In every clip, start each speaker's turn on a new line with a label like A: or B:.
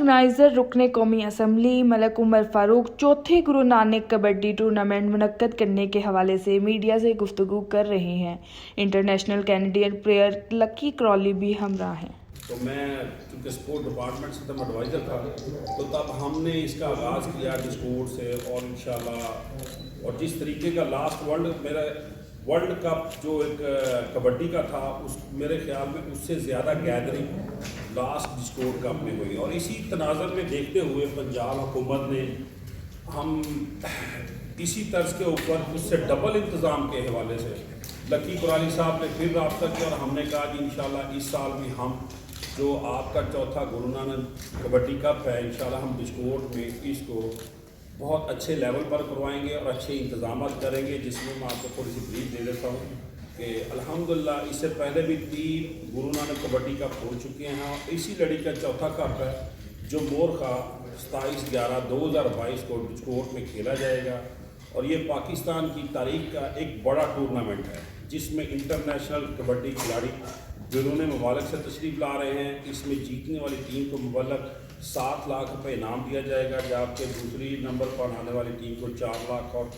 A: Organiser रुकने कौमी assembly Malak Umar Farooq चौथे गुरु नानक कबड्डी टूर्नामेंट मुनक्कद करने के हवाले से मीडिया से गुफ्तगू कर रहे हैं। International Canadian player lucky Crawley भी हमरा हैं।
B: तो मैं चूँकि स्पोर्ट डिपार्टमेंट से तब एडवाइज़र था, तो तब हमने इसका आगाज़ किया डिस्कोर्ट से, और इंशाल्लाह और जिस तरीके का लास्ट वर्ल्ड कप जो एक कबड्डी का था, उस मेरे ख्याल में उससे ज़्यादा गैदरिंग लास्ट डिस्कोर्ट कप में हुई। और इसी तनाज़र में देखते हुए पंजाब हुकूमत ने हम इसी तर्ज के ऊपर उससे डबल इंतज़ाम के हवाले से लकी कुराली साहब ने फिर रब्ता किया, और हमने कहा कि इंशाल्लाह इस साल भी हम जो आपका चौथा गुरु नानक कबड्डी कप है, इंशाल्लाह हम डिस्कोर्ट में इसको बहुत अच्छे लेवल पर करवाएंगे और अच्छे इंतजाम करेंगे, जिसमें मैं आपको थोड़ी सी ब्रीफ दे देता हूँ कि अल्हम्दुलिल्लाह इससे पहले भी 3 गुरु नानक कबड्डी कप हो चुके हैं, और इसी लड़ी का चौथा कप है जो मोरखा 27/11/2022 को डिस्कोर्ट में खेला जाएगा। और ये पाकिस्तान की तारीख का एक बड़ा टूर्नामेंट है, जिसमें इंटरनेशनल कबड्डी खिलाड़ी बैरून ममालिक से तशरीफ़ ला रहे हैं। इसमें जीतने वाली टीम को मुबल्लग 7 लाख रुपये इनाम दिया जाएगा, जबकि दूसरी नंबर पर आने वाली टीम को 4 लाख, और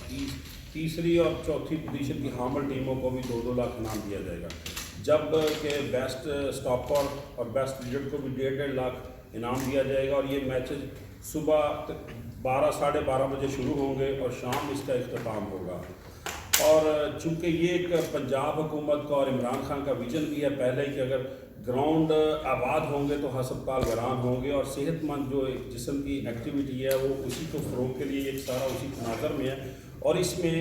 B: तीसरी और चौथी पोजीशन की हामिल टीमों को भी 2-2 लाख इनाम दिया जाएगा, जबकि बेस्ट स्टॉपर और बेस्ट लीडर को भी 1.5 लाख इनाम दिया जाएगा। और ये मैचेज सुबह 12 साढ़े 12 बजे शुरू होंगे और शाम इसका इख्तिताम होगा। और चूँकि ये एक पंजाब हुकूमत का और इमरान खान का विजन भी है पहले कि अगर ग्राउंड आबाद होंगे तो हस्पताल वीरान होंगे, और सेहतमंद जो जिस्म की एक्टिविटी है वो उसी को फ़रोग के लिए एक सारा उसी तनाज़र में है। और इसमें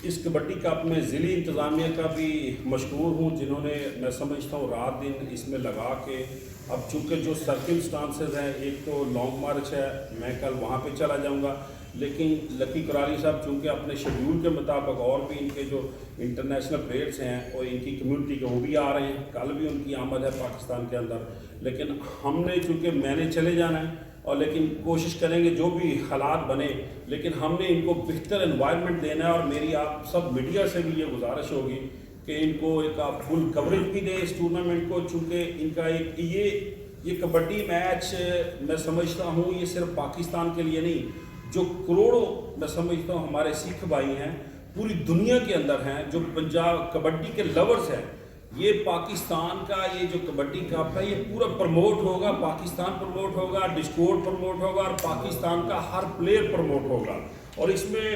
B: इस कबड्डी कप में ज़िली इंतज़ामिया का भी मशकूर हूँ, जिन्होंने मैं समझता हूँ रात दिन इसमें लगा के, अब चूँकि जो सर्कमस्टांसेस हैं, एक तो लॉन्ग मार्च है, मैं कल वहाँ पे चला जाऊँगा, लेकिन लकी कुराली साहब चूँकि अपने शेड्यूल के मुताबिक और भी इनके जो इंटरनेशनल प्लेयर्स हैं और इनकी कम्युनिटी के वो भी आ रहे हैं, कल भी उनकी आमद है पाकिस्तान के अंदर। लेकिन हमने चूँकि मैंने चले जाना है, और लेकिन कोशिश करेंगे जो भी हालात बने, लेकिन हमने इनको बेहतर एनवायरनमेंट देना है। और मेरी आप सब मीडिया से भी ये गुजारिश होगी कि इनको एक आप फुल कवरेज भी दें इस टूर्नामेंट को, चूँकि इनका एक ये कबड्डी मैच मैं समझता हूँ ये सिर्फ पाकिस्तान के लिए नहीं, जो करोड़ों मैं समझता हूँ हमारे सिख भाई हैं पूरी दुनिया के अंदर हैं, जो पंजाब कबड्डी के लवर्स हैं, ये पाकिस्तान का ये जो कबड्डी कप है ये पूरा प्रमोट होगा, पाकिस्तान प्रमोट होगा, डिस्कोर्ट प्रमोट होगा, और पाकिस्तान का हर प्लेयर प्रमोट होगा। और इसमें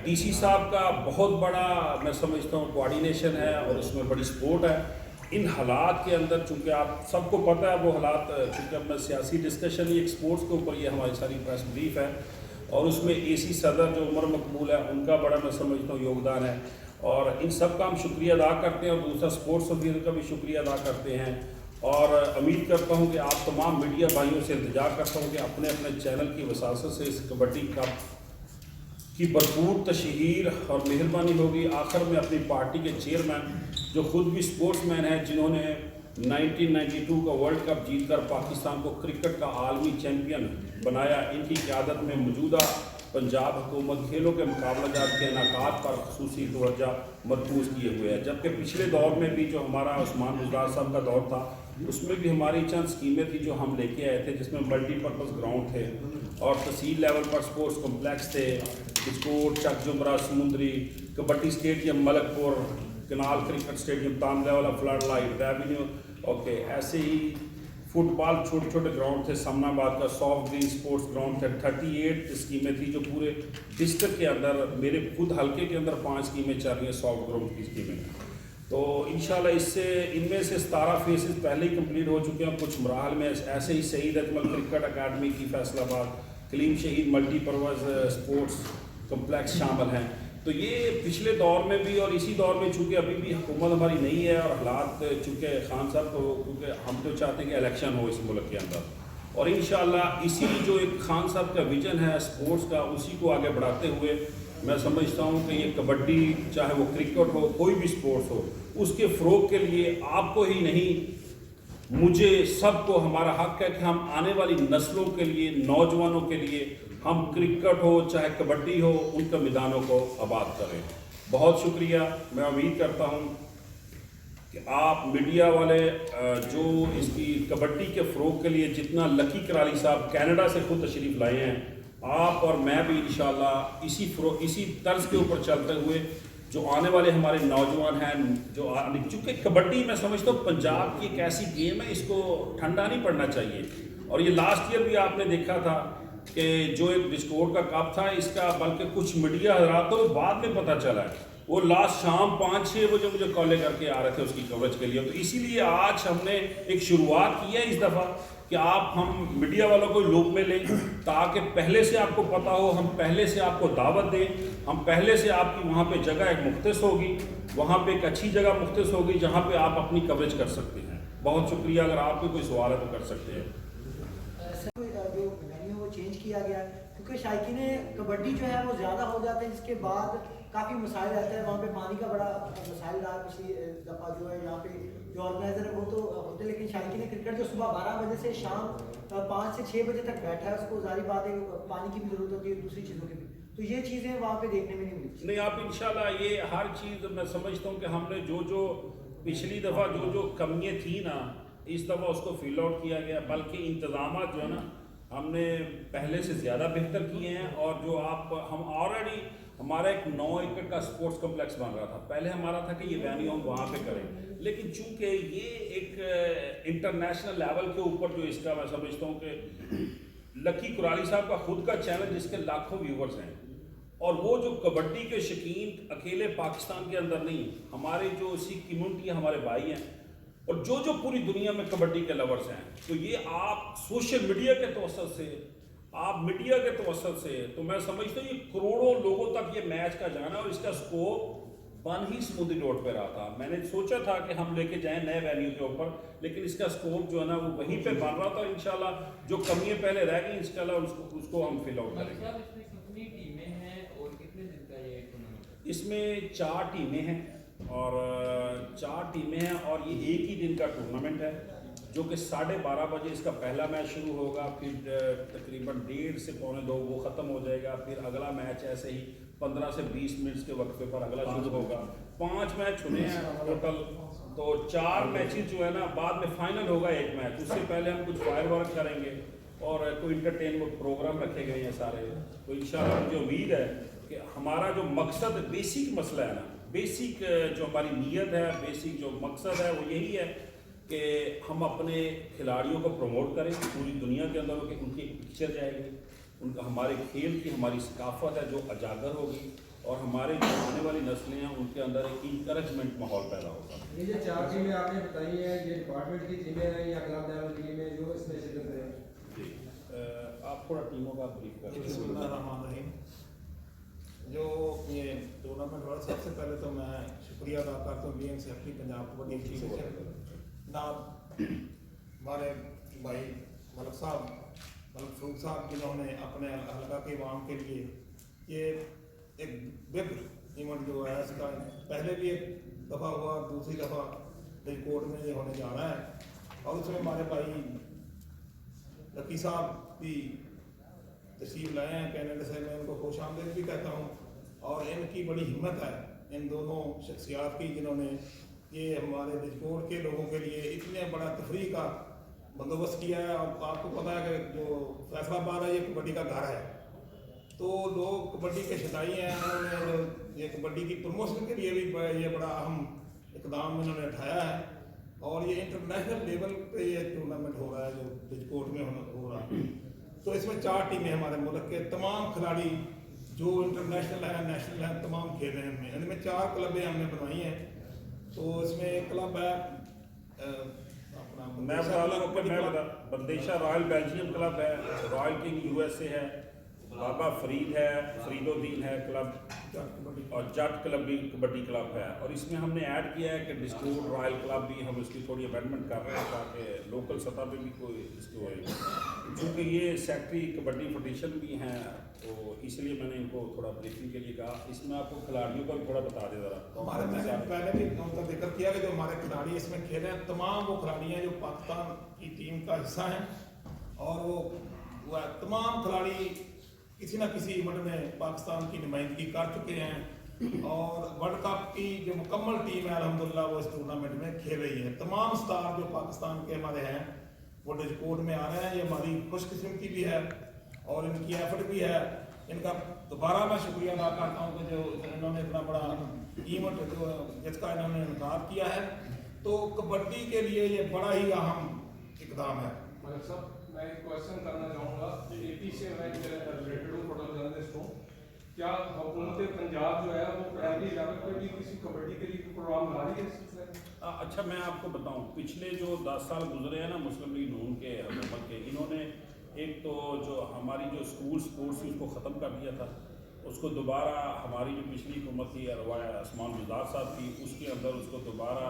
B: टीसी साहब का बहुत बड़ा मैं समझता हूँ कोऑर्डिनेशन है, और उसमें बड़ी सपोर्ट है। इन हालात के अंदर चूँकि आप सबको पता है वो हालात, चूँकि अपना सियासी डिस्कशन ही एक स्पोर्ट्स के ऊपर ये हमारी सारी प्रेस ब्रीफ है, और उसमें एसी सदर जो उमर मकबूल है उनका बड़ा मैं समझता हूँ योगदान है, और इन सब का हम शुक्रिया अदा करते हैं, और दूसरा स्पोर्ट्स ऑफिसर का भी शुक्रिया अदा करते हैं। और उम्मीद करता हूँ कि आप तमाम मीडिया भाइयों से इंतजार करता हूँ कि अपने अपने चैनल की वसासत से इस कबड्डी कप की भरपूर तशहीर और मेहरबानी होगी। आखिर में अपनी पार्टी के चेयरमैन जो खुद भी स्पोर्ट्समैन हैं, जिन्होंने 1992 का वर्ल्ड कप जीतकर पाकिस्तान को क्रिकेट का आलमी चैम्पियन बनाया, इनकी क़यादत में मौजूदा पंजाब हुकूमत खेलों के मुकाबलाजात के इनेकाद पर खसूसी तवज्जो मरकूज़ किए हुए है। जबकि पिछले दौर में भी जो हमारा उस्मान बुज़दार साहब का दौर था, उसमें भी हमारी चंद स्कीमें थी जो हम लेके आए थे, जिसमें मल्टीपर्पज़ ग्राउंड थे और तहसील लेवल पर स्पोर्ट्स कम्प्लेक्स थे, डिस्कोर्ट, Chak Jhumra, Samundri, kabaddi stadium Malakpur, canal cricket stadium, तामले फ्लड लाइट रेवेन्यू, ओके, ऐसे ही फुटबॉल छोटे छोटे ग्राउंड थे, समनाबाद का सॉफ्ट ग्रीन स्पोर्ट्स ग्राउंड थे। 38 स्कीमें थी जो पूरे डिस्ट्रिक्ट के अंदर, मेरे खुद हल्के के अंदर 5 स्कीमें चल रही हैं सॉफ्ट ग्राउंड की स्कीमें। तो इंशाल्लाह इससे इनमें से 17 फेसेस पहले ही कंप्लीट हो चुके हैं, कुछ मराहल में ऐसे ही शहीद अजमल क्रिकेट अकादमी की फैसलाबाद, कलीम शहीद मल्टीपर्पज़ स्पोर्ट्स कम्प्लेक्स शामिल हैं। तो ये पिछले दौर में भी और इसी दौर में, चूँकि अभी भी हुकूमत हमारी नहीं है और हालात चूँकि खान साहब को, क्योंकि हम तो चाहते हैं कि इलेक्शन हो इस मुल्क के अंदर, और इंशाल्लाह इसी जो एक खान साहब का विजन है स्पोर्ट्स का, उसी को आगे बढ़ाते हुए मैं समझता हूँ कि ये कबड्डी, चाहे वो क्रिकेट हो, कोई भी स्पोर्ट्स हो, उसके फ़रोग के लिए आपको ही नहीं मुझे सबको हमारा हक है कि हम आने वाली नस्लों के लिए, नौजवानों के लिए, हम क्रिकेट हो चाहे कबड्डी हो, उनके मैदानों को आबाद करें। बहुत शुक्रिया। मैं उम्मीद करता हूँ کہ آپ میڈیا والے جو اس کی کبڈی کے فروغ کے لیے جتنا لکی کرالی صاحب کینیڈا سے خود تشریف لائے ہیں، آپ اور میں بھی انشاءاللہ اسی طرز کے اوپر چلتے ہوئے جو آنے والے ہمارے نوجوان ہیں جو چونکہ کبڈی میں سمجھتا ہوں پنجاب کی ایک ایسی گیم ہے، اس کو ٹھنڈا نہیں پڑنا چاہیے. اور یہ لاسٹ ایئر بھی آپ نے دیکھا تھا کہ جو ایک ڈسکورڈ کا کپ تھا اس کا، بلکہ کچھ میڈیا حضرات تو بعد میں پتہ چلا ہے، وہ لاسٹ شام 5-6 بجے مجھے کالے کر کے آ رہے تھے اس کی کوریج کے لیے. تو اسی لیے آج ہم نے ایک شروعات کی ہے اس دفعہ کہ ہم میڈیا والوں کو لوپ میں لیں تاکہ پہلے سے آپ کو پتہ ہو، ہم پہلے سے آپ کو دعوت دیں، ہم پہلے سے آپ کی وہاں پہ جگہ ایک مختص ہوگی، وہاں پہ ایک اچھی جگہ مختص ہوگی جہاں پہ آپ اپنی کوریج کر سکتے ہیں. بہت شکریہ. اگر آپ کو کوئی سوال ہے تو کر سکتے ہیں.
C: جو مینیو وہ چینج کیا گیا ہے کیونکہ شائقین کبڈی جو ہے وہ زیادہ ہو جاتے ہیں، جس کے بعد کافی مسائل رہتے ہیں. وہاں پہ پانی کا بڑا مسائل رہا پچھلی دفعہ جو ہے. یہاں پہ جو آرگنائزر ہے وہ تو ہوتے، لیکن شائقین کرکٹ جو صبح 12 بجے سے شام 5 سے 6 بجے تک بیٹھا ہے، اس کو ظاہری بات ہے پانی کی بھی ضرورت ہوتی ہے، دوسری چیزوں کی بھی. تو یہ چیزیں وہاں پہ دیکھنے میں نہیں ملتی.
B: نہیں، آپ انشاءاللہ یہ ہر چیز میں سمجھتا ہوں کہ ہم نے جو پچھلی دفعہ جو کمیاں تھیں نا، اس دفعہ اس کو فل آؤٹ کیا گیا، بلکہ انتظامات جو ہے نا ہم نے پہلے سے زیادہ بہتر کیے ہیں. اور جو ہم آلریڈی ہمارا ایک 9 ایکڑ کا سپورٹس کمپلیکس بن رہا تھا. پہلے ہمارا تھا کہ یہ وینیو ہم وہاں پہ کریں، لیکن چونکہ یہ ایک انٹرنیشنل لیول کے اوپر جو اس کا میں سمجھتا ہوں کہ لکی کرالی صاحب کا خود کا چینل جس کے لاکھوں ویورز ہیں، اور وہ جو کبڈی کے شوقین اکیلے پاکستان کے اندر نہیں، ہمارے جو اسی کمیونٹی ہمارے بھائی ہیں اور جو پوری دنیا میں کبڈی کے لورز ہیں. تو یہ آپ سوشل میڈیا کے توسط سے، آپ میڈیا کے توسط سے، تو میں سمجھتا ہوں یہ کروڑوں لوگوں تک یہ میچ کا جانا. اور اس کا سکوپ بن ہی سمودی روڈ پہ رہا تھا. میں نے سوچا تھا کہ ہم لے کے جائیں نئے وینیو کے اوپر، لیکن اس کا سکوپ جو ہے نا وہ وہیں پہ بن رہا تھا. انشاءاللہ جو کمیاں پہلے رہ گئی انشاءاللہ اس کو ہم فل آؤٹ کریں گے. اس میں 4 ٹیمیں ہیں اور 4 ٹیمیں ہیں اور یہ ایک ہی دن کا ٹورنامنٹ ہے جو کہ 12:30 بجے اس کا پہلا میچ شروع ہوگا، پھر تقریباً 1:30 سے 1:45 وہ ختم ہو جائے گا. پھر اگلا میچ ایسے ہی 15 سے 20 منٹ کے وقفے پر اگلا شروع ہوگا. 5 میچ ہونے ہیں ٹوٹل. تو 4 میچز جو ہے نا بعد میں فائنل ہوگا ایک میچ. اس سے پہلے ہم کچھ فائر ورک کریں گے اور کوئی انٹرٹینمنٹ پروگرام رکھے گئے ہیں سارے. تو انشاءاللہ مجھے امید ہے کہ ہمارا جو مقصد بیسک مسئلہ ہے نا، بیسک جو ہماری نیت ہے، بیسک جو مقصد ہے وہ یہی ہے کہ ہم اپنے کھلاڑیوں کو پروموٹ کریں پوری دنیا کے اندر، کہ ان کی پکچر جائے گی، ان کا ہمارے کھیل کی ہماری ثقافت ہے جو اجاگر ہوگی، اور ہمارے جو آنے والی نسلیں ہیں ان کے اندر ایک انکریجمنٹ ماحول پیدا ہوگا.
D: یہ جو 4 ٹیمیں آپ نے بتائی ہیں یہ ڈپارٹمنٹ کی ٹیمیں ہیں یا کلب لیول کی ٹیمیں جو اس میں شرکت کریں؟
B: جی آپ تھوڑا ٹیموں کا بریف کریں.
E: بسم اللہ الرحمن الرحیم. جو یہ ٹورنامنٹ ہو رہا ہے، سب سے پہلے تو میں شکریہ ادا کرتا ہوں B M secretary Punjab kabaddi association جناب ہمارے بھائی ملک صاحب، ملک فروغ صاحب، جنہوں نے اپنے حلقہ کے عوام کے لیے یہ ایک بگ ایونٹ جو ہے اس کا پہلے بھی ایک دفعہ ہوا، دوسری دفعہ ریل کوٹ میں یہ ہونے جا رہا ہے. اور اس میں ہمارے بھائی لکی صاحب بھی تشریف لائے ہیں کینیڈا سے. میں ان کو خوش آمدید بھی کہتا ہوں اور ان کی بڑی ہمت ہے ان دونوں شخصیات کی جنہوں نے یہ ہمارے بجپور کے لوگوں کے لیے اتنے بڑا تفریح کا بندوبست کیا ہے. اور آپ کو پتہ ہے کہ جو فیصل آباد ہے یہ کبڈی کا گھر ہے، تو لوگ کبڈی کے شدائی ہیں. انہوں نے جو یہ کبڈی کی پروموشن کے لیے بھی یہ بڑا اہم اقدام انہوں نے اٹھایا ہے. اور یہ انٹرنیشنل لیول پہ یہ ٹورنامنٹ ہو رہا ہے جو بجپور میں ہو رہا ہے. تو اس میں 4 ٹیمیں ہمارے ملک کے تمام کھلاڑی جو انٹرنیشنل ہیں، نیشنل ہیں، تمام کھیل رہے ہیں. ان میں 4 کلبیں ہم نے بنائی ہیں. تو اس میں ایک کلب ہے اپنا
B: میں بتا رہا ہوں کہ میں بندیشہ رائل بیلجیم کلب ہے، Royal king U S A ہے، بابا فرید ہے، فرید الدین ہے کلب، اور جٹ کلب بھی کبڈی کلب ہے. اور اس میں ہم نے ایڈ کیا ہے کہ ڈسٹرکٹ رائل کلب بھی ہم اس کی تھوڑی امینڈمنٹ کر رہے ہیں تاکہ لوکل سطح پہ بھی کوئی اس کو ہوئے. چونکہ یہ سیکٹری کبڈی فیڈریشن بھی ہیں تو اس لیے میں نے ان کو تھوڑا بریفنگ کے لیے کہا. اس میں آپ کو کھلاڑیوں کا بھی تھوڑا بتا دیں ذرا.
E: ہمارے میں نے پہلے بھی ان کا ذکر کیا کہ جو ہمارے کھلاڑی اس میں کھیلے ہیں تمام وہ کھلاڑی ہیں جو پاکستان کی ٹیم کا حصہ ہیں. اور وہ تمام کھلاڑی کسی نہ کسی ایونٹ میں پاکستان کی نمائندگی کر چکے ہیں. और वर्ल्ड कप की जो मुकम्मल टीम है अल्हम्दुलिल्लाह वो इस टूर्नामेंट में खेल रही है। तमाम स्टार जो पाकिस्तान के हमारे हैं वो डिस्कोर्ट में आ रहे हैं, ये हमारी खुशकिस्मती भी है और इनकी एफर्ट भी है। इनका दोबारा मैं शुक्रिया अदा करता हूँ कि जो इन्होंने इतना बड़ा इवेंट जो जिसका इन्होंने इनकार किया है। तो कबड्डी के लिए ये बड़ा ही अहम इकदाम है।
F: मलिक साहब, मैं एक क्वेश्चन करना चाहूँगा। AP से मैं रिलेटेड हूँ, फोटो जर्नलिस्ट हूँ। क्या हुकूमत पंजाब जो है वो प्राइमरी लेवल पे भी किसी कबड्डी के लिए प्रोग्राम ला रही है?
B: अच्छा, मैं आपको बताऊं, पिछले जो 10 साल गुजरे हैं ना मुस्लिम लीग नून के हुकूमत के, इन्होंने एक तो जो हमारी जो स्कूल स्पोर्ट्स थी उसको ख़त्म कर दिया था, उसको दोबारा हमारी जो पिछली हुकूमत थी आसमान गुजार साहब थी उसके अंदर उसको दोबारा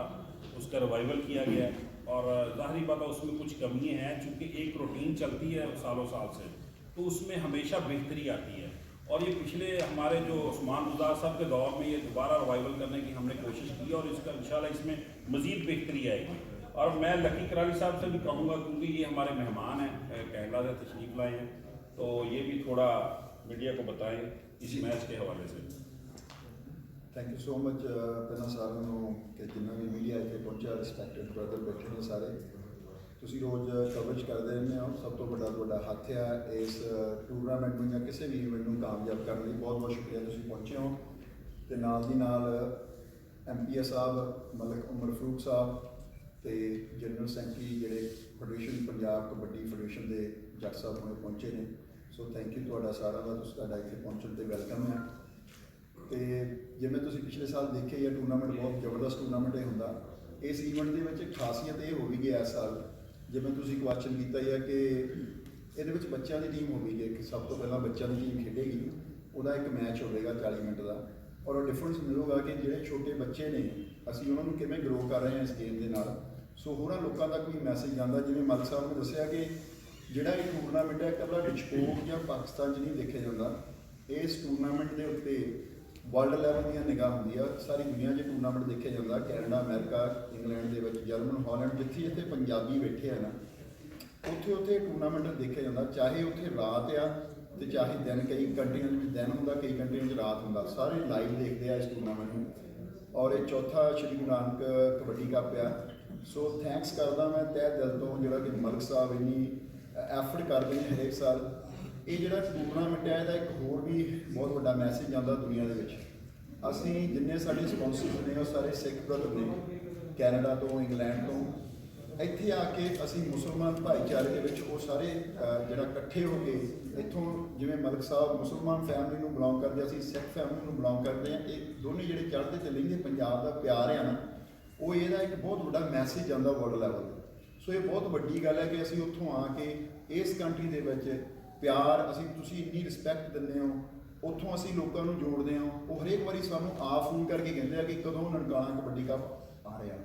B: उसका रिवाइवल किया गया है। और ज़ाहिर बात है उसमें कुछ कमियाँ हैं, चूँकि एक रूटीन चलती है सालों साल से, तो उसमें हमेशा बेहतरी आती है। और ये पिछले हमारे जो उस्मान गुजार साहब के दौर में ये दोबारा रिवाइवल करने की हमने कोशिश की और इसका इंशाल्लाह इसमें मज़ीद बेहतरी आएगी। और मैं लकी कराली साहब से भी कहूँगा, क्योंकि ये हमारे मेहमान हैं, कैनेडा से तशरीफ़ लाए हैं, तो ये भी थोड़ा मीडिया को बताएं इस मैच के हवाले से।
G: थैंक यू सो मच ਪਹਿਲਾਂ ਸਾਰਿਆਂ ਨੂੰ ਕਿ ਜਿੰਨਾ ਵੀ ਮੀਡੀਆ ਇੱਥੇ ਪਹੁੰਚਿਆ, ਰਿਸਪੈਕਟਡ ਬ੍ਰਦਰ ਬੈਠੇ ਨੇ ਸਾਰੇ, ਤੁਸੀਂ ਰੋਜ਼ ਕਵਰੇਜ ਕਰਦੇ ਰਹਿੰਦੇ ਹੋ। ਸਭ ਤੋਂ ਵੱਡਾ ਤੁਹਾਡਾ ਹੱਥ ਹੈ ਇਸ ਟੂਰਨਾਮੈਂਟ ਨੂੰ ਜਾਂ ਕਿਸੇ ਵੀ ਇਵੈਂਟ ਨੂੰ ਕਾਮਯਾਬ ਕਰਨ ਲਈ। ਬਹੁਤ ਬਹੁਤ ਸ਼ੁਕਰੀਆ ਤੁਸੀਂ ਪਹੁੰਚੇ ਹੋ। ਅਤੇ ਨਾਲ ਦੀ ਨਾਲ MPS ਸਾਹਿਬ, ਮਲਕ ਉਮਰ ਫਰੂਕ ਸਾਹਿਬ ਅਤੇ ਜਨਰਲ ਸੈਕਟਰੀ ਜਿਹੜੇ ਫੈਡਰੇਸ਼ਨ ਪੰਜਾਬ ਕਬੱਡੀ ਫੈਡਰੇਸ਼ਨ ਦੇ ਜੱਟ ਸਾਹਿਬ ਹੁਣੇ ਪਹੁੰਚੇ ਨੇ। ਸੋ ਥੈਂਕ ਯੂ ਤੁਹਾਡਾ ਸਾਰਿਆਂ ਦਾ, ਤੁਸੀਂ ਤੁਹਾਡਾ ਇੱਥੇ ਪਹੁੰਚਣ 'ਤੇ ਵੈਲਕਮ ਹੈ। ਅਤੇ ਜਿਵੇਂ ਤੁਸੀਂ ਪਿਛਲੇ ਸਾਲ ਦੇਖਿਆ ਹੀ ਟੂਰਨਾਮੈਂਟ ਬਹੁਤ ਜ਼ਬਰਦਸਤ ਟੂਰਨਾਮੈਂਟ ਇਹ ਹੁੰਦਾ। ਇਸ ਈਵੈਂਟ ਦੇ ਵਿੱਚ ਖਾਸੀਅਤ ਇਹ ਹੋਵੇਗੀ ਇਸ ਸਾਲ, ਜਿਵੇਂ ਤੁਸੀਂ ਕੁਐਸਚਨ ਕੀਤਾ ਹੀ ਹੈ ਕਿ ਇਹਦੇ ਵਿੱਚ ਬੱਚਿਆਂ ਦੀ ਟੀਮ ਹੋਵੇਗੀ। ਕਿ ਸਭ ਤੋਂ ਪਹਿਲਾਂ ਬੱਚਿਆਂ ਦੀ ਟੀਮ ਖੇਡੇਗੀ, ਉਹਦਾ ਇੱਕ ਮੈਚ ਹੋਵੇਗਾ 40 ਮਿੰਟ ਦਾ। ਔਰ ਡਿਫਰੈਂਸ ਮਿਲੂਗਾ ਕਿ ਜਿਹੜੇ ਛੋਟੇ ਬੱਚੇ ਨੇ ਅਸੀਂ ਉਹਨਾਂ ਨੂੰ ਕਿਵੇਂ ਗਰੋ ਕਰ ਰਹੇ ਹਾਂ ਇਸ ਗੇਮ ਦੇ ਨਾਲ। ਸੋ ਹੋਰਾਂ ਲੋਕਾਂ ਤੱਕ ਵੀ ਮੈਸੇਜ ਜਾਂਦਾ, ਜਿਵੇਂ ਮਲਕ ਸਾਹਿਬ ਨੇ ਦੱਸਿਆ ਕਿ ਜਿਹੜਾ ਇਹ ਟੂਰਨਾਮੈਂਟ ਹੈ ਇਕੱਲਾ ਡਿਸਪੋਰਟ ਜਾਂ ਪਾਕਿਸਤਾਨ 'ਚ ਨਹੀਂ ਦੇਖਿਆ ਜਾਂਦਾ। ਇਸ ਟੂਰਨਾਮੈਂਟ ਦੇ ਉੱਤੇ ਵਰਲਡ ਲੈਵਲ ਦੀਆਂ ਨਿਗਾਹ ਹੁੰਦੀ ਆ, ਸਾਰੀ ਦੁਨੀਆ 'ਚ ਟੂਰਨਾਮੈਂਟ ਦੇਖਿਆ ਜਾਂਦਾ। ਕੈਨੇਡਾ, ਅਮਰੀਕਾ, ਇੰਗਲੈਂਡ ਦੇ ਵਿੱਚ, ਜਰਮਨ, ਹਾਲੈਂਡ, ਜਿੱਥੇ ਜਿੱਥੇ ਪੰਜਾਬੀ ਬੈਠੇ ਆ ਨਾ ਉੱਥੇ ਉੱਥੇ ਟੂਰਨਾਮੈਂਟ ਦੇਖਿਆ ਜਾਂਦਾ। ਚਾਹੇ ਉੱਥੇ ਰਾਤ ਆ ਅਤੇ ਚਾਹੇ ਦਿਨ, ਕਈ ਕੰਟਰੀਆਂ ਦੇ ਵਿੱਚ ਦਿਨ ਹੁੰਦਾ, ਕਈ ਕੰਟਰੀਆਂ 'ਚ ਰਾਤ ਹੁੰਦਾ, ਸਾਰੇ ਲਾਈਵ ਦੇਖਦੇ ਆ ਇਸ ਟੂਰਨਾਮੈਂਟ ਨੂੰ। ਔਰ ਇਹ ਚੌਥਾ ਸ਼੍ਰੀ ਗੁਰੂ ਨਾਨਕ ਕਬੱਡੀ ਕੱਪ ਆ। ਸੋ ਥੈਂਕਸ ਕਰਦਾ ਮੈਂ ਤਹਿ ਦਿਲ ਤੋਂ, ਜਿਹੜਾ ਕਿ ਮਲਕ ਸਾਹਿਬ ਇੰਨੀ ਐਫਰਟ ਕਰਦੇ ਨੇ ਹਰੇਕ ਸਾਲ। ਇਹ ਜਿਹੜਾ ਟੂਰਨਾਮੈਂਟ ਹੈ ਇਹਦਾ ਇੱਕ ਹੋਰ ਵੀ ਬਹੁਤ ਵੱਡਾ ਮੈਸੇਜ ਜਾਂਦਾ ਦੁਨੀਆ ਦੇ ਵਿੱਚ। ਅਸੀਂ ਜਿੰਨੇ ਸਾਡੇ ਸਪੌਂਸਰਸ ਨੇ ਉਹ ਸਾਰੇ ਸਿੱਖ ਬ੍ਰਦਰ ਨੇ, ਕੈਨੇਡਾ ਤੋਂ, ਇੰਗਲੈਂਡ ਤੋਂ। ਇੱਥੇ ਆ ਕੇ ਅਸੀਂ ਮੁਸਲਮਾਨ ਭਾਈਚਾਰੇ ਦੇ ਵਿੱਚ ਉਹ ਸਾਰੇ ਜਿਹੜਾ ਇਕੱਠੇ ਹੋ ਕੇ ਇੱਥੋਂ, ਜਿਵੇਂ ਮਲਕ ਸਾਹਿਬ ਮੁਸਲਮਾਨ ਫੈਮਿਲੀ ਨੂੰ ਬਿਲੋਂਗ ਕਰਦੇ, ਅਸੀਂ ਸਿੱਖ ਫੈਮਿਲੀ ਨੂੰ ਬਿਲੋਂਗ ਕਰਦੇ ਹਾਂ। ਇਹ ਦੋਨੇ ਜਿਹੜੇ ਚੜ੍ਹਦੇ ਤੇ ਲਹਿੰਦੇ ਪੰਜਾਬ ਦਾ ਪਿਆਰ ਆ ਨਾ, ਉਹ ਇਹਦਾ ਇੱਕ ਬਹੁਤ ਵੱਡਾ ਮੈਸੇਜ ਜਾਂਦਾ ਵਰਲਡ ਲੈਵਲ 'ਤੇ। ਸੋ ਇਹ ਬਹੁਤ ਵੱਡੀ ਗੱਲ ਹੈ ਕਿ ਅਸੀਂ ਉੱਥੋਂ ਆ ਕੇ ਇਸ ਕੰਟਰੀ ਦੇ ਵਿੱਚ ਪਿਆਰ, ਤੁਸੀਂ ਇੰਨੀ ਰਿਸਪੈਕਟ ਦਿੰਦੇ ਹੋ, ਉੱਥੋਂ ਅਸੀਂ ਲੋਕਾਂ ਨੂੰ ਜੋੜਦੇ ਹਾਂ। ਉਹ ਹਰੇਕ ਵਾਰੀ ਸਾਨੂੰ ਫੋਨ ਕਰਕੇ ਕਹਿੰਦੇ ਆ ਕਿ ਕਦੋਂ ਨਨਕਾਣਾ ਕਬੱਡੀ ਕੱਪ ਆ ਰਿਹਾ।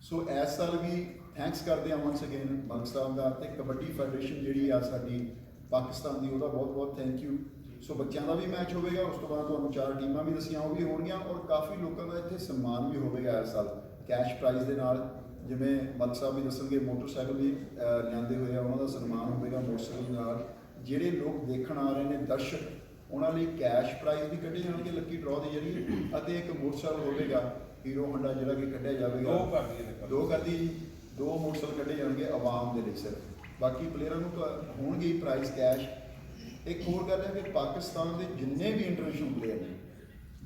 G: ਸੋ ਇਸ ਸਾਲ ਵੀ ਥੈਂਕਸ ਕਰਦੇ ਹਾਂ ਵੰਸ ਅਗੇਨ ਮਲਕ ਸਾਹਿਬ ਦਾ, ਅਤੇ ਕਬੱਡੀ ਫੈਡਰੇਸ਼ਨ ਜਿਹੜੀ ਆ ਸਾਡੀ ਪਾਕਿਸਤਾਨ ਦੀ, ਉਹਦਾ ਬਹੁਤ ਬਹੁਤ ਥੈਂਕ ਯੂ। ਸੋ ਬੱਚਿਆਂ ਦਾ ਵੀ ਮੈਚ ਹੋਵੇਗਾ, ਉਸ ਤੋਂ ਬਾਅਦ ਤੁਹਾਨੂੰ 4 ਟੀਮਾਂ ਵੀ ਦੱਸੀਆਂ ਉਹ ਵੀ ਹੋਣਗੀਆਂ, ਔਰ ਕਾਫੀ ਲੋਕਾਂ ਦਾ ਇੱਥੇ ਸਨਮਾਨ ਵੀ ਹੋਵੇਗਾ ਇਸ ਸਾਲ ਕੈਸ਼ ਪ੍ਰਾਈਜ਼ ਦੇ ਨਾਲ। ਜਿਵੇਂ ਮਲਕ ਸਾਹਿਬ ਵੀ ਦੱਸਣਗੇ, ਮੋਟਰਸਾਈਕਲ ਵੀ ਲਿਆਂਦੇ ਹੋਏ ਆ, ਉਹਨਾਂ ਦਾ ਸਨਮਾਨ ਹੋਵੇਗਾ ਮੋਟਰਸਾਈਕਲ ਨਾਲ। ਜਿਹੜੇ ਲੋਕ ਦੇਖਣ ਆ ਰਹੇ ਨੇ ਦਰਸ਼ਕ, ਉਹਨਾਂ ਲਈ ਕੈਸ਼ ਪ੍ਰਾਈਜ਼ ਵੀ ਕੱਢੇ ਜਾਣਗੇ ਲੱਕੀ ਡਰਾਅ ਦੇ ਜ਼ਰੀਏ, ਅਤੇ ਇੱਕ ਮੋਟਰਸਾਈਕਲ ਹੋਵੇਗਾ ਹੀਰੋ ਹੋਂਡਾ ਜਿਹੜਾ ਕਿ ਕੱਢਿਆ ਜਾਵੇਗਾ। ਦੋ ਮੋਟਰਸਾਈਕਲ ਕੱਢੇ ਜਾਣਗੇ ਆਵਾਮ ਦੇ ਲਈ ਸਿਰਫ। ਬਾਕੀ ਪਲੇਅਰਾਂ ਨੂੰ ਹੋਣਗੇ ਪ੍ਰਾਈਜ਼ ਕੈਸ਼। ਇੱਕ ਹੋਰ ਗੱਲ ਹੈ ਕਿ ਪਾਕਿਸਤਾਨ ਦੇ ਜਿੰਨੇ ਵੀ ਇੰਟਰਨੈਸ਼ਨਲ ਪਲੇਅਰ ਨੇ,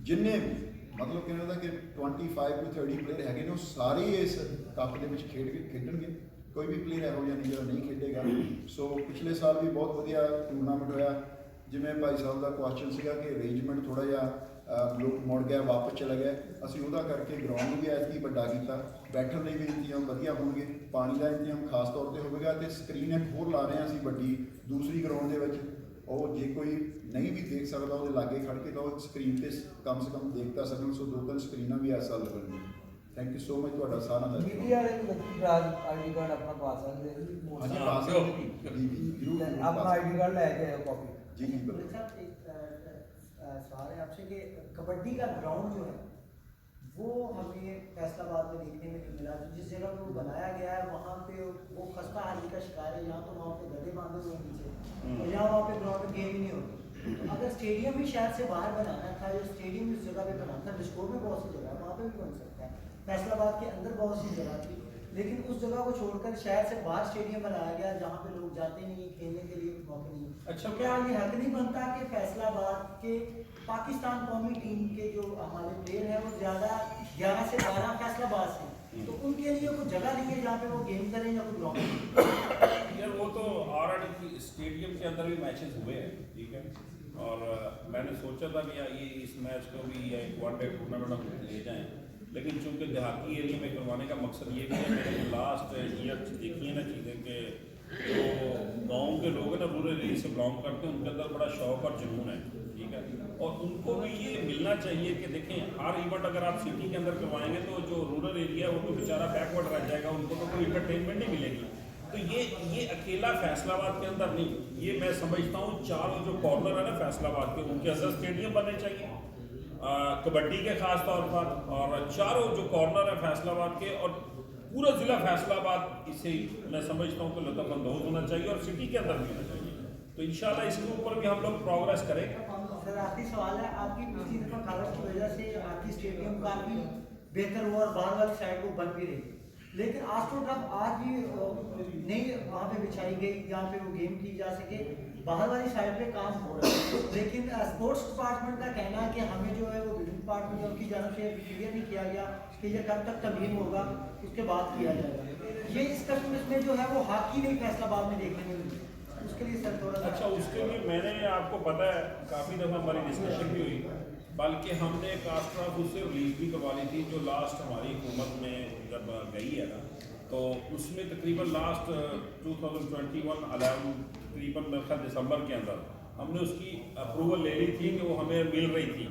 G: ਜਿੰਨੇ ਵੀ ਮਤਲਬ ਕਿ ਇਹਨਾਂ ਦਾ ਕਿ 25 to 30 ਪਲੇਅਰ ਹੈਗੇ ਨੇ, ਉਹ ਸਾਰੇ ਇਸ ਕੱਪ ਦੇ ਵਿੱਚ ਖੇਡਣਗੇ। ਕੋਈ ਵੀ ਪਲੇਅਰ ਇਹੋ ਜਿਹਾ ਨਹੀਂ ਜਿਹੜਾ ਨਹੀਂ ਖੇਡੇਗਾ। ਸੋ ਪਿਛਲੇ ਸਾਲ ਵੀ ਬਹੁਤ ਵਧੀਆ ਟੂਰਨਾਮੈਂਟ ਹੋਇਆ। ਜਿਵੇਂ ਭਾਈ ਸਾਹਿਬ ਦਾ ਕੁਐਸਚਨ ਸੀਗਾ ਕਿ ਅਰੇਂਜਮੈਂਟ ਥੋੜ੍ਹਾ ਜਿਹਾ ਲੋਕ ਮੁੜ ਗਿਆ, ਵਾਪਸ ਚਲਾ ਗਿਆ, ਅਸੀਂ ਉਹਦਾ ਕਰਕੇ ਗਰਾਊਂਡ ਨੂੰ ਵੀ ਐਤਕੀ ਵੱਡਾ ਕੀਤਾ। ਬੈਠਣ ਲਈ ਵੀ ਇੰਤਜ਼ਾਮ ਵਧੀਆ ਹੋਣਗੇ, ਪਾਣੀ ਦਾ ਇੰਤਜ਼ਾਮ ਖਾਸ ਤੌਰ 'ਤੇ ਹੋਵੇਗਾ, ਅਤੇ ਸਕਰੀਨ ਇੱਕ ਹੋਰ ਲਾ ਰਹੇ ਹਾਂ ਅਸੀਂ ਵੱਡੀ ਦੂਸਰੀ ਗਰਾਊਂਡ ਦੇ ਵਿੱਚ। ਉਹ ਜੇ ਕੋਈ ਨਹੀਂ ਵੀ ਦੇਖ ਸਕਦਾ ਉਹਦੇ ਲਾਗੇ ਖੜ੍ਹ ਕੇ ਤਾਂ ਉਹ ਸਕਰੀਨ 'ਤੇ ਕਮ ਸੇ ਕਮ ਦੇਖ ਤਾਂ ਸਕਣ। ਸੋ 2-3 ਸਕਰੀਨਾਂ ਵੀ ਇਸ ਸਾਲ ਲੱਗਣਗੀਆਂ। ਥੈਂਕ ਯੂ ਸੋ ਮਚ ਤੁਹਾਡਾ ਸਾਰਿਆਂ ਦਾ।
C: मीडिया आईडी कार्ड अपना पा सकते
G: ਹਾਂਜੀ ਪਾ ਸਕਦੇ ਜੀ, ਜ਼ਰੂਰ
C: अपना आईडी कार्ड लेके आए कॉपी।
G: जी जी बिल्कुल।
C: साहब एक सवाल है आपसे कि कबड्डी का ग्राउंड जो है वो हमें फैसलाबाद में देखने में नहीं मिला। जिस जगह पे वो बनाया गया है वहाँ पे वो खस्ता हाली का शिकार है। यहाँ तो वहाँ पे गड्ढे बांधे हुए हैं नीचे, और यहाँ वहाँ पे ग्राउंड में गेम ही नहीं होती। तो अगर स्टेडियम भी शहर से बाहर बनाना था, जो स्टेडियम इस जगह पे बनाना था, डिस्कोर में बहुत सी जगह है, वहाँ पे भी बन सकता है, फैसलाबाद के अंदर बहुत सी जगह थी, लेकिन उस जगह को छोड़कर शहर से बाहर स्टेडियम बनाया गया जहाँ पे लोग जाते नहीं, खेलने के लिए मौके नहीं।
B: अच्छा,
C: तो क्या ये हक नहीं बनता कि फैसलाबाद के पाकिस्तान कौमी टीम के जो हमारे प्लेयर हैं वो ज़्यादा 11 से 12 फैसलाबाद से, तो उनके लिए कोई जगह नहीं है जहाँ पे वो गेम करें या कोई ग्राउंड?
B: यार वो तो ऑलरेडी स्टेडियम के अंदर भी मैचेस हुए हैं, ठीक है, और मैंने सोचा था कि ये इस मैच को भी एक वनडे टूर्नामेंट हम ले जाएं, लेकिन चूंकि देहाती एरिया में करवाने का मकसद ये भी है कि लास्ट ईयर देखिए ना चीज़ें कि जो गांव के लोग हैं ना, रूरल एरिया से बिलोंग करते हैं, उनके अंदर बड़ा शौक और जुनून है, ठीक है, और उनको भी ये मिलना चाहिए कि देखें हर इवेंट अगर आप सिटी के अंदर करवाएंगे तो जो रूरल एरिया है वो तो बेचारा बैकवर्ड रह जाएगा, उनको तो कोई इंटरटेनमेंट नहीं मिलेगी। तो ये अकेला फैसलाबाद के अंदर नहीं, ये मैं समझता हूँ चारों जो कॉर्नर है ना फैसलाबाद के, उनके अंदर स्टेडियम बनने चाहिए कबड्डी के खास तौर पर, और चारों जो कॉर्नर है फैसलाबाद के और पूरा ज़िला फैसलाबाद, इससे मैं समझता हूँ कि लुत्फ़अंदोज़ होना चाहिए और सिटी के अंदर भी होना चाहिए। तो इंशाल्लाह इसके ऊपर भी हम लोग प्रोग्रेस करेंगे।
C: सर आखिरी सवाल है, आपकी पिछली दफा कागज की वजह से आपकी स्टेडियम काफी बेहतर हुआ और बाहर वाली साइड को बन भी रही, लेकिन आस्ट्रोटर्फ आज भी नई वहाँ पे बिछाई गई जहाँ पे वो गेम की जा सके, बाहर वाली साइड पे काम हो रहा है, लेकिन स्पोर्ट्स डिपार्टमेंट का कहना है कि हमें जो है वो बिल्डिंग डिपार्टमेंट या उनकी जानब से क्लियर नहीं किया गया कि ये कब तक तमीम होगा, उसके बाद किया जाएगा। ये इस कस्म में जो है वो हॉकी नहीं फैसलाबाद में देखने में मिली, उसके लिए सर थोड़ा सा।
B: अच्छा, उसके लिए मैंने आपको पता है काफ़ी दफ़ा हमारी डिस्कशन भी हुई, बल्कि हमने एक आस्ट्राफ उससे रिलीज भी करवा ली थी जो लास्ट हमारी हुकूमत में जब गई है ना, तो उसमें तकरीबन लास्ट 2021 तकरीबन दिसंबर के अंदर हमने उसकी अप्रूवल ले ली थी कि वो हमें मिल रही थी,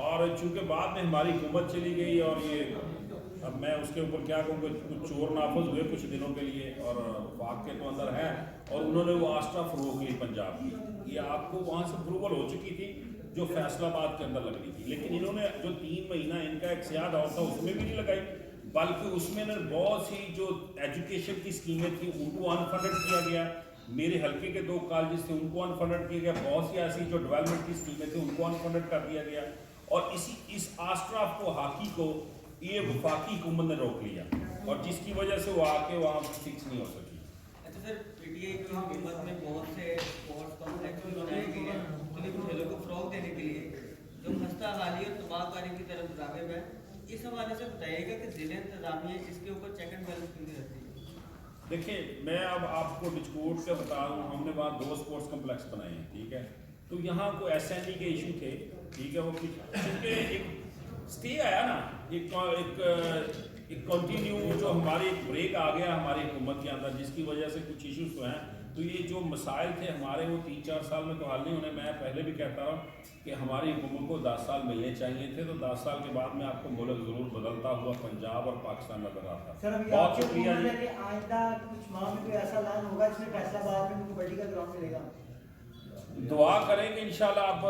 B: और चूँकि बाद में हमारी हुकूमत चली गई और ये अब मैं उसके ऊपर क्या कहूँ, कुछ चोर नाफज हुए कुछ दिनों के लिए और वफाक के तो अंदर है, और उन्होंने वो आस्ट्राफ रोक ली पंजाब की, ये आपको वहाँ से अप्रूवल हो चुकी थी जो फैसलाबाद के अंदर लगनी थी, लेकिन इन्होंने जो 3 महीना इनका एक सियाद और था उसमें भी नहीं लगाई, बल्कि उसमें ना बहुत सी जो एजुकेशन की स्कीमें थी उनको अनफंडेड किया गया, मेरे हल्के के 2 कॉलेज थे उनको अनफंडेड किया गया, बहुत सी ऐसी जो डेवलपमेंट की स्कीमें थी उनको अनफंडेड कर दिया गया, और इस आस्ट्राफ को हॉकी को ये वफाकी हुकूमत ने रोक लिया, और जिसकी वजह से वो आके वहाँ फिक्स नहीं हो सकी।
H: अच्छा सर, पीटीआई की हुकूमत में बहुत से स्पोर्ट्स कॉम्प्लेक्स बनाए गए हैं मुख्तलिफ खेलों को फ़रोग़ देने के लिए, जो खस्ता हाली और तबाहकारी की तरफ राग़िब है, इस हवाले से बताइएगा कि ज़िला इंतज़ामिया इसके ऊपर चेक एंड बैलेंस क्यों नहीं रखती है?
B: देखिए, मैं अब आपको डिस्कोर्ट का बता रहा हूँ, हमने वहाँ 2 स्पोर्ट्स कम्प्लेक्स बनाए हैं, ठीक है, तो यहाँ को SND के इशू थे, ठीक है, वो क्योंकि एक स्टे आया ना, एक कंटिन्यू जो हमारे एक ब्रेक आ गया हमारी हुकूमत के अंदर, जिसकी वजह से कुछ इश्यूज तो हैं, तो ये जो मसाइल थे हमारे वो 3-4 साल में तो हल नहीं होने। मैं पहले भी कहता रहा कि हमारी हुकूमत को 10 साल मिलने चाहिए थे, तो 10 साल के बाद में आपको मुल्क ज़रूर बदलता हुआ पंजाब और पाकिस्तान नजर आता।
C: सर अभी
B: बहुत
C: आपके
B: शुक्रिया जी।
C: कि आइंदा कुछ माह में कोई ऐसा ऐलान होगा जिसमें फैसलाबाद में कबड्डी का ग्राउंड मिलेगा?
B: दुआ करेंगे इंशाल्लाह, अब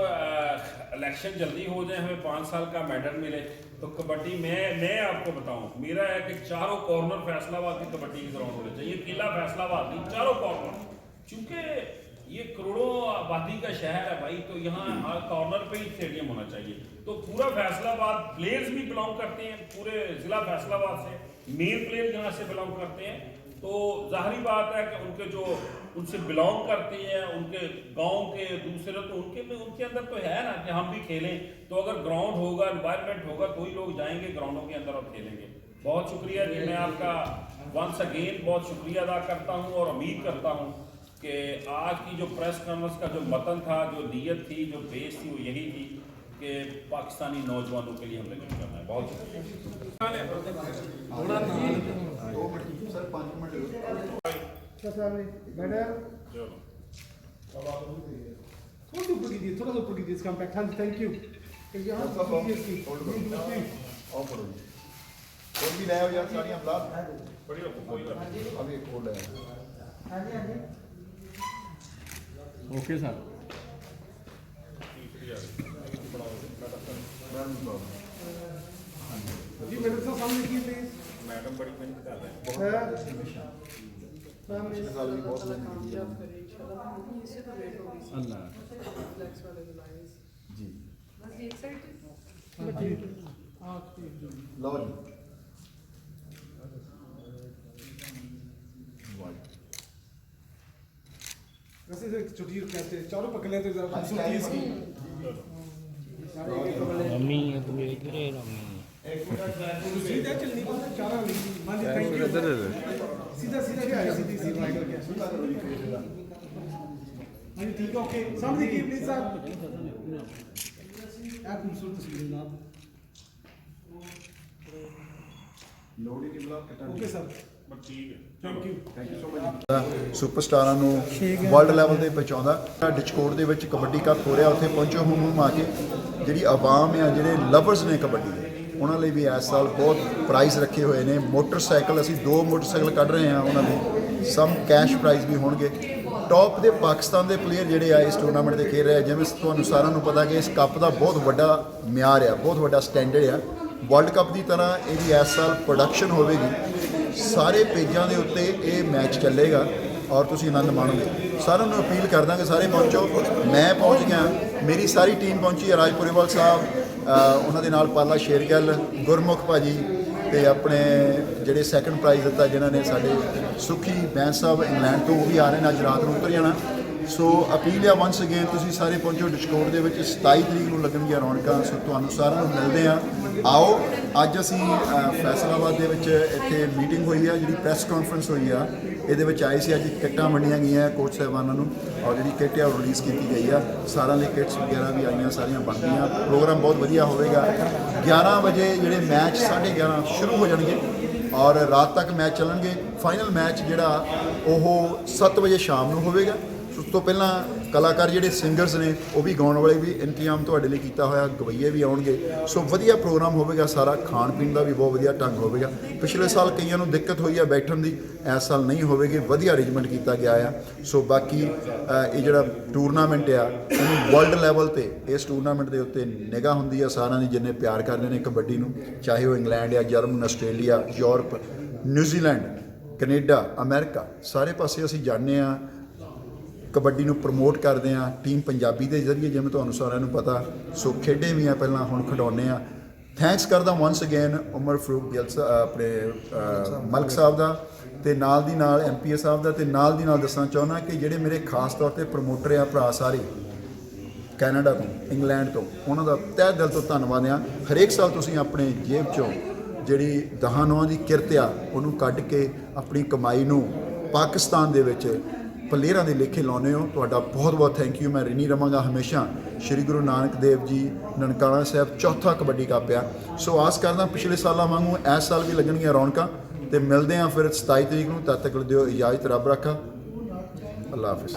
B: इलेक्शन जल्दी हो जाए, हमें 5 साल का मेडल मिले तो कबड्डी मैं आपको बताऊं, मेरा है कि चारों कॉर्नर फैसलाबाद की कबड्डी की ग्राउंड होने चाहिए, किला फैसलाबाद नहीं, चारों कॉर्नर, क्योंकि ये करोड़ों आबादी का शहर है भाई, तो यहाँ हर कॉर्नर पे ही स्टेडियम होना चाहिए। तो पूरा फैसलाबाद प्लेयर्स भी बिलोंग करते हैं पूरे ज़िला फैसलाबाद से, मेन प्लेयर यहाँ से बिलोंग करते हैं, तो जाहिर बात है कि उनके जो उनसे बिलोंग करते हैं उनके गांव के दूसरे, तो उनके अंदर तो है ना कि हम भी खेलें, तो अगर ग्राउंड होगा, एनवायरनमेंट होगा, तो ही लोग जाएंगे ग्राउंडों के अंदर और खेलेंगे। बहुत शुक्रिया जी, मैं आपका वंस अगेन बहुत शुक्रिया अदा करता हूँ और उम्मीद करता हूँ कि आज की जो प्रेस कॉन्फ्रेंस का जो मतन था, जो नीयत थी, जो बेस थी, वो यही थी कि पाकिस्तानी नौजवानों के लिए हमने कुछ करना है। बहुत शुक्रिया।
G: 2 मिनट सर, 5 मिनट
I: थोड़ा सा ऊपर कीजिए इसका इम्पैक्ट। हाँ, थैंक यू। यहाँ
G: और भी नया हो यार, सारी अभी एक और है।
C: हाँ जी, हाँ जी।
I: Okay sir. जी मैडम साहब सामने कीजिए प्लीज।
B: मैडम बड़ी मेहनत कर रहे हैं।
I: सर
G: पिछले साल भी बहुत लोग
I: अल्लाह
G: जी
I: हाँ
G: लो जी
I: वैसे तो छोटी कहते हैं चारों पकड़ लेते ज़रा
G: हाँ,
I: खूबसूरती इसकी
J: मम्मी है पूरे इधर मम्मी
I: सीधा चलनी को चारा हाँ जी थैंक यू सीधा सीधा क्या है सीधी सीधी राइडर क्या हाँ जी ठीक है ओके सामने देखिए प्लीज साहब क्या खूबसूरत तस्वीर जनाब
G: ਲੋੜੀ ਦੀ block
I: okay sir thank you
G: ਸੁਪਰਸਟਾਰਾਂ ਨੂੰ ਵਰਲਡ ਲੈਵਲ ਤੇ ਪਹੁੰਚਾਉਂਦਾ। ਡਿਸਕੋਰਡ ਦੇ ਵਿੱਚ ਕਬੱਡੀ ਕੱਪ ਹੋ ਰਿਹਾ, ਉੱਥੇ ਪਹੁੰਚੋ ਹੁਮ ਆ ਕੇ ਜਿਹੜੀ ਆਵਾਮ ਆ, ਜਿਹੜੇ ਲਵਰਸ ਨੇ ਕਬੱਡੀ ਦੇ, ਉਹਨਾਂ ਲਈ ਵੀ ਇਸ ਸਾਲ ਬਹੁਤ ਪ੍ਰਾਈਜ਼ ਰੱਖੇ ਹੋਏ ਨੇ। ਮੋਟਰਸਾਈਕਲ, ਅਸੀਂ 2 ਮੋਟਰਸਾਈਕਲ ਕੱਢ ਰਹੇ ਹਾਂ, ਉਹਨਾਂ ਦੇ ਸਮ ਕੈਸ਼ ਪ੍ਰਾਈਜ਼ ਵੀ ਹੋਣਗੇ। ਟੌਪ ਦੇ ਪਾਕਿਸਤਾਨ ਦੇ ਪਲੇਅਰ ਜਿਹੜੇ ਆ ਇਸ ਟੂਰਨਾਮੈਂਟ ਦੇ ਖੇਡ ਰਹੇ ਆ। ਜਿਵੇਂ ਤੁਹਾਨੂੰ ਸਾਰਿਆਂ ਨੂੰ ਪਤਾ ਕਿ ਇਸ ਕੱਪ ਦਾ ਬਹੁਤ ਵੱਡਾ ਮਿਆਰ ਆ, ਬਹੁਤ ਵੱਡਾ ਸਟੈਂਡਰਡ ਆ। ਵਰਲਡ ਕੱਪ ਦੀ ਤਰ੍ਹਾਂ ਇਹਦੀ ਇਸ ਸਾਲ ਪ੍ਰੋਡਕਸ਼ਨ ਹੋਵੇਗੀ, ਸਾਰੇ ਪੇਜਾਂ ਦੇ ਉੱਤੇ ਇਹ ਮੈਚ ਚੱਲੇਗਾ ਔਰ ਤੁਸੀਂ ਆਨੰਦ ਮਾਣੋਗੇ। ਸਾਰਿਆਂ ਨੂੰ ਅਪੀਲ ਕਰਦਾ ਕਿ ਸਾਰੇ ਪਹੁੰਚੋ। ਮੈਂ ਪਹੁੰਚ ਗਿਆ, ਮੇਰੀ ਸਾਰੀ ਟੀਮ ਪਹੁੰਚੀ ਹੈ। ਰਾਜਪੁਰੇਵਾਲ ਸਾਹਿਬ, ਉਹਨਾਂ ਦੇ ਨਾਲ ਪਾਲਾ ਸ਼ੇਰਗਿੱਲ, ਗੁਰਮੁਖ ਭਾਜੀ ਤੇ ਆਪਣੇ ਜਿਹੜੇ ਸੈਕੰਡ ਪ੍ਰਾਈਜ਼ ਦਿੱਤਾ ਜਿਨ੍ਹਾਂ ਨੇ ਸਾਡੇ ਸੁਖੀ ਬੈਂਸ ਸਾਹਿਬ ਇੰਗਲੈਂਡ ਤੋਂ, ਉਹ ਵੀ ਆ ਰਹੇ ਨੇ, ਅੱਜ ਰਾਤ ਨੂੰ ਉਤਰ ਜਾਣਾ। ਸੋ ਅਪੀਲ ਆ ਵੰਸ ਅਗੇਨ ਤੁਸੀਂ ਸਾਰੇ ਪਹੁੰਚੋ। ਡਿਸਕੋਰਡ ਦੇ ਵਿੱਚ 27 ਤਰੀਕ ਨੂੰ ਲੱਗਣਗੀਆਂ ਰੌਣਕਾਂ। ਸੋ ਤੁਹਾਨੂੰ ਸਾਰਿਆਂ ਨੂੰ ਮਿਲਦੇ ਆ, ਆਓ। ਅੱਜ ਅਸੀਂ ਫੈਸਲਾਬਾਦ ਦੇ ਵਿੱਚ ਇੱਥੇ ਮੀਟਿੰਗ ਹੋਈ ਆ, ਜਿਹੜੀ ਪ੍ਰੈਸ ਕਾਨਫਰੰਸ ਹੋਈ ਆ, ਇਹਦੇ ਵਿੱਚ ਆਏ ਸੀ। ਅੱਜ ਕਿੱਟਾਂ ਵੰਡੀਆਂ ਗਈਆਂ ਕੋਚ ਸਾਹਿਬਾਨਾਂ ਨੂੰ ਔਰ ਜਿਹੜੀ ਕਿੱਟ ਆ ਉਹ ਰਿਲੀਜ਼ ਕੀਤੀ ਗਈ ਆ। ਸਾਰਿਆਂ ਲਈ ਕਿੱਟਸ ਵਗੈਰਾ ਵੀ ਆਈਆਂ, ਸਾਰੀਆਂ ਬਣ ਗਈਆਂ। ਪ੍ਰੋਗਰਾਮ ਬਹੁਤ ਵਧੀਆ ਹੋਵੇਗਾ। 11 ਵਜੇ ਜਿਹੜੇ ਮੈਚ 11:30 ਸ਼ੁਰੂ ਹੋ ਜਾਣਗੇ ਔਰ ਰਾਤ ਤੱਕ ਮੈਚ ਚੱਲਣਗੇ। ਫਾਈਨਲ ਮੈਚ ਜਿਹੜਾ ਉਹ 7 ਵਜੇ ਸ਼ਾਮ ਨੂੰ ਹੋਵੇਗਾ। ਉਸ ਤੋਂ ਪਹਿਲਾਂ ਕਲਾਕਾਰ ਜਿਹੜੇ ਸਿੰਗਰਸ ਨੇ ਉਹ ਵੀ ਗਾਉਣ ਵਾਲੇ ਵੀ ਇੰਤਜ਼ਾਮ ਤੁਹਾਡੇ ਲਈ ਕੀਤਾ ਹੋਇਆ, ਗਵਈਏ ਵੀ ਆਉਣਗੇ। ਸੋ ਵਧੀਆ ਪ੍ਰੋਗਰਾਮ ਹੋਵੇਗਾ ਸਾਰਾ। ਖਾਣ ਪੀਣ ਦਾ ਵੀ ਬਹੁਤ ਵਧੀਆ ਢੰਗ ਹੋਵੇਗਾ। ਪਿਛਲੇ ਸਾਲ ਕਈਆਂ ਨੂੰ ਦਿੱਕਤ ਹੋਈ ਆ ਬੈਠਣ ਦੀ, ਇਸ ਸਾਲ ਨਹੀਂ ਹੋਵੇਗੀ, ਵਧੀਆ ਅਰੇਂਜਮੈਂਟ ਕੀਤਾ ਗਿਆ ਆ। ਸੋ ਬਾਕੀ ਇਹ ਜਿਹੜਾ ਟੂਰਨਾਮੈਂਟ ਆ ਇਹਨੂੰ ਵਰਲਡ ਲੈਵਲ ਤੇ ਇਸ ਟੂਰਨਾਮੈਂਟ ਦੇ ਉੱਤੇ ਨਿਗਾਹ ਹੁੰਦੀ ਆ ਸਾਰਿਆਂ ਦੀ, ਜਿੰਨੇ ਪਿਆਰ ਕਰਦੇ ਨੇ ਕਬੱਡੀ ਨੂੰ, ਚਾਹੇ ਉਹ ਇੰਗਲੈਂਡ ਆ, German, Australia, Europe, New Zealand, Canada, America, ਸਾਰੇ ਪਾਸੇ ਅਸੀਂ ਜਾਂਦੇ ਆ, ਕਬੱਡੀ ਨੂੰ ਪ੍ਰਮੋਟ ਕਰਦੇ ਆ ਟੀਮ ਪੰਜਾਬੀ ਦੇ ਜ਼ਰੀਏ, ਜਿਵੇਂ ਤੁਹਾਨੂੰ ਸਾਰਿਆਂ ਨੂੰ ਪਤਾ। ਸੋ ਖੇਡੇ ਵੀ ਆ ਪਹਿਲਾਂ, ਹੁਣ ਖਿਡਾਉਂਦੇ ਆ। ਥੈਂਕਸ ਕਰਦਾ ਵੰਸ ਅਗੇਨ ਉਮਰ ਫਰੂਕ ਗਿੱਲ ਆਪਣੇ ਮਲਕ ਸਾਹਿਬ ਦਾ, ਤੇ ਨਾਲ ਦੀ ਨਾਲ MPA ਸਾਹਿਬ ਦਾ, ਤੇ ਨਾਲ ਦੀ ਨਾਲ ਦੱਸਣਾ ਚਾਹੁੰਦਾ ਕਿ ਜਿਹੜੇ ਮੇਰੇ ਖਾਸ ਤੌਰ ਤੇ ਪ੍ਰਮੋਟਰ ਆ ਭਰਾ ਸਾਰੇ ਕੈਨੇਡਾ ਤੋਂ, ਇੰਗਲੈਂਡ ਤੋਂ, ਉਹਨਾਂ ਦਾ ਤਹਿ ਦਿਲ ਤੋਂ ਧੰਨਵਾਦ ਆ। ਹਰੇਕ ਸਾਲ ਤੁਸੀਂ ਆਪਣੇ ਜੇਬ 'ਚੋਂ ਜਿਹੜੀ 10 ਦੀ ਕਿਰਤ ਆ ਉਹਨੂੰ ਕੱਢ ਕੇ ਆਪਣੀ ਕਮਾਈ ਨੂੰ ਪਾਕਿਸਤਾਨ ਦੇ ਵਿੱਚ ਪਲੇਅਰਾਂ ਦੇ ਲੇਖੇ ਲਾਉਂਦੇ ਹੋ। ਤੁਹਾਡਾ ਬਹੁਤ ਬਹੁਤ ਥੈਂਕ ਯੂ। ਮੈਂ ਰਿਣੀ ਰਵਾਂਗਾ ਹਮੇਸ਼ਾ। ਸ਼੍ਰੀ ਗੁਰੂ ਨਾਨਕ ਦੇਵ ਜੀ ਨਨਕਾਣਾ ਸਾਹਿਬ 4ਥਾ ਕਬੱਡੀ ਕੱਪ ਆ। ਸੋ ਆਸ ਕਰਦਾ ਪਿਛਲੇ ਸਾਲਾਂ ਵਾਂਗੂ ਇਸ ਸਾਲ ਵੀ ਲੱਗਣਗੀਆਂ ਰੌਣਕਾਂ, ਤੇ ਮਿਲਦੇ ਹਾਂ ਫਿਰ 27 ਤਰੀਕ ਨੂੰ। ਤਦ ਤੱਕ ਦਿਓ ਇਜਾਜ਼ਤ, ਰੱਬ ਰਾਖਾ, ਅੱਲਾ ਹਾਫਿਜ਼।